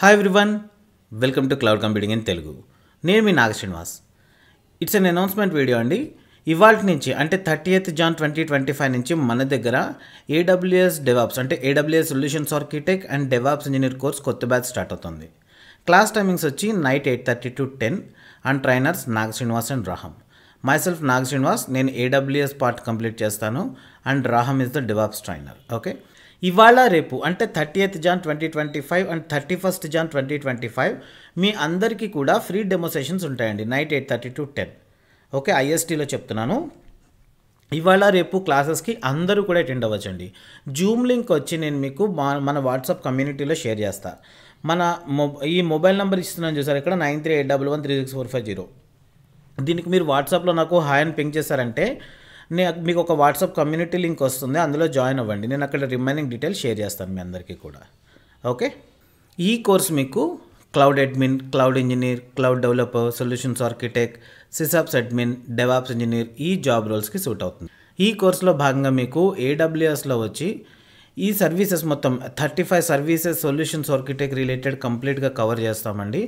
Hi everyone, welcome to cloud computing in Telugu. నేను మీ Naga Srinivas. It's an announcement video అండి. ఇవాళ నుంచి అంటే 30th Jan 2025 నుంచి మన దగ్గర AWS DevOps అంటే AWS solutions architect and DevOps engineer course కొత్త బ్యాచ్ స్టార్ట్ అవుతుంది. క్లాస్ టైమింగ్స్ వచ్చి night 8:30 to 10 and trainers Naga Srinivas and Raham. Myself Naga Srinivas, నేను AWS పార్ట్ కంప్లీట్ చేస్తాను and Raham is the DevOps trainer. Okay, ఇవాళ రేపు అంటే 30th Jan 2025 and 31st Jan 2025 మీ అందరికీ కూడా ఫ్రీ డెమో సెషన్స్ ఉంటాయండి. Night 8:30 to 10. ఓకే, ISTలో చెప్తున్నాను. ఇవాళ రేపు క్లాసెస్కి అందరూ కూడా అటెండ్ అవ్వచ్చండి. జూమ్ లింక్ వచ్చి నేను మీకు మన వాట్సాప్ కమ్యూనిటీలో షేర్ చేస్తాను. ఈ మొబైల్ నెంబర్ ఇస్తున్నాను చూసారు ఇక్కడ 9381136450. దీనికి మీరు వాట్సాప్లో నాకు హాయ్ అని పింక్ చేశారంటే మీకు ఒక వాట్సాప్ కమ్యూనిటీ లింక్ వస్తుంది, అందులో జాయిన్ అవ్వండి. నేను అక్కడ రిమైనింగ్ డీటెయిల్స్ షేర్ చేస్తాను మీ అందరికీ కూడా. ఓకే, ఈ కోర్స్ మీకు cloud admin, cloud engineer, cloud developer, solutions architect, SysOps admin, DevOps engineer ఈ జాబ్ రోల్స్కి సూట్ అవుతుంది. ఈ కోర్సులో భాగంగా మీకు AWSలో వచ్చి ఈ సర్వీసెస్ మొత్తం 35 సర్వీసెస్ సొల్యూషన్స్ ఆర్కిటెక్ట్ రిలేటెడ్ కంప్లీట్గా కవర్ చేస్తామండి.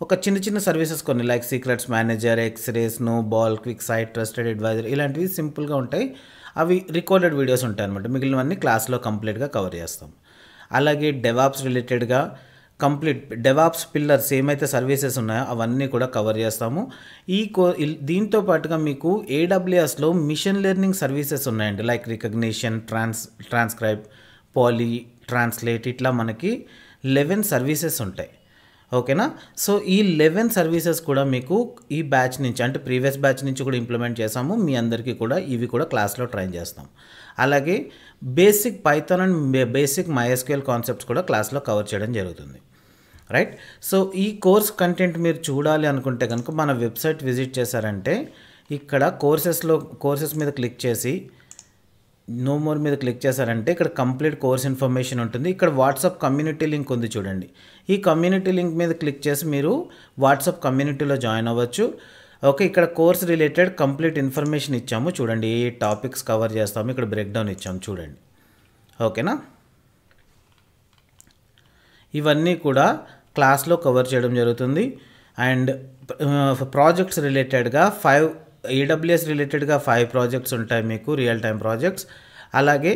ఒక చిన్న సర్వీసెస్ కొన్ని like Secrets Manager, X Ray, Snowball, QuickSight, Trusted Advisor ఇలాంటివి సింపుల్గా ఉంటాయి. అవి రికార్డెడ్ వీడియోస్ ఉంటాయి అనమాట. మిగిలినవన్నీ క్లాస్లో కంప్లీట్గా కవర్ చేస్తాం. అలాగే డెవాప్స్ రిలేటెడ్గా కంప్లీట్ డెవాప్స్ పిల్లర్స్ ఏమైతే సర్వీసెస్ ఉన్నాయో అవన్నీ కూడా కవర్ చేస్తాము. దీంతో పాటుగా మీకు AWSలో మిషన్ లెర్నింగ్ సర్వీసెస్ ఉన్నాయండి. Like Rekognition, Transcribe, Polly, Translate ఇట్లా మనకి 11 సర్వీసెస్ ఉంటాయి. ఓకేనా? సో ఈ 11 సర్వీసెస్ కూడా మీకు ఈ బ్యాచ్ నుంచి అంటే ప్రీవియస్ బ్యాచ్ నుంచి కూడా ఇంప్లిమెంట్ చేసాము. మీ అందరికీ కూడా ఇవి కూడా క్లాస్లో ట్రైన్ చేస్తాం. అలాగే basic Python and basic MySQL concepts కూడా క్లాస్లో కవర్ చేయడం జరుగుతుంది. రైట్? సో ఈ కోర్స్ కంటెంట్ మీరు చూడాలి అనుకుంటే కనుక మన వెబ్సైట్ విజిట్ చేశారంటే ఇక్కడ కోర్సెస్ మీద క్లిక్ చేసి నో మోర్ మీద క్లిక్ చేశారంటే ఇక్కడ కంప్లీట్ కోర్స్ ఇన్ఫర్మేషన్ ఉంటుంది. ఇక్కడ వాట్సాప్ కమ్యూనిటీ లింక్ ఉంది చూడండి. ఈ కమ్యూనిటీ లింక్ మీద క్లిక్ చేసి మీరు వాట్సాప్ కమ్యూనిటీలో జాయిన్ అవ్వచ్చు. ఓకే, ఇక్కడ కోర్స్ రిలేటెడ్ కంప్లీట్ ఇన్ఫర్మేషన్ ఇచ్చాము చూడండి. ఏ టాపిక్స్ కవర్ చేస్తాము ఇక్కడ బ్రేక్ డౌన్ ఇచ్చాము చూడండి. ఓకేనా? ఇవన్నీ కూడా క్లాస్లో కవర్ చేయడం జరుగుతుంది. అండ్ ప్రాజెక్ట్స్ రిలేటెడ్గా AWS రిలేటెడ్గా 5 ప్రాజెక్ట్స్ ఉంటాయి మీకు, రియల్ టైమ్ ప్రాజెక్ట్స్. అలాగే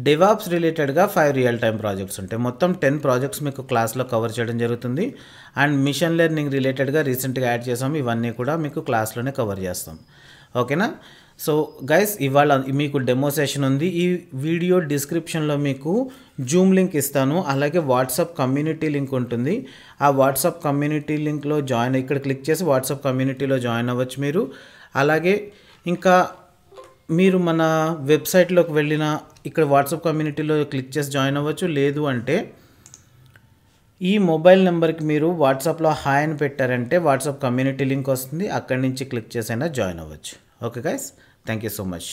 డెవాప్స్ రిలేటెడ్గా 5 రియల్ టైమ్ ప్రాజెక్ట్స్ ఉంటాయి. మొత్తం 10 ప్రాజెక్ట్స్ మీకు క్లాస్లో కవర్ చేయడం జరుగుతుంది. అండ్ మిషన్ లెర్నింగ్ రిలేటెడ్గా రీసెంట్గా యాడ్ చేసాము. ఇవన్నీ కూడా మీకు క్లాస్లోనే కవర్ చేస్తాం. ఓకేనా? సో గైస్, ఇవాళ మీకు డెమో సెషన్ ఉంది. ఈ వీడియో డిస్క్రిప్షన్లో మీకు జూమ్ లింక్ ఇస్తాను. అలాగే వాట్సాప్ కమ్యూనిటీ లింక్ ఉంటుంది. ఆ వాట్సాప్ కమ్యూనిటీ లింక్లో ఇక్కడ క్లిక్ చేసి వాట్సాప్ కమ్యూనిటీలో జాయిన్ అవ్వచ్చు మీరు. అలాగే ఇంకా మీరు మన వెబ్సైట్లోకి వెళ్ళిన ఇక్కడ వాట్సాప్ కమ్యూనిటీలో క్లిక్ చేసి జాయిన్ అవ్వచ్చు. లేదు అంటే ఈ మొబైల్ నెంబర్కి మీరు వాట్సాప్లో హాయ్ అని పెట్టారంటే వాట్సాప్ కమ్యూనిటీ లింక్ వస్తుంది. అక్కడి నుంచి క్లిక్ చేసైనా జాయిన్ అవ్వచ్చు. Okay guys, thank you so much.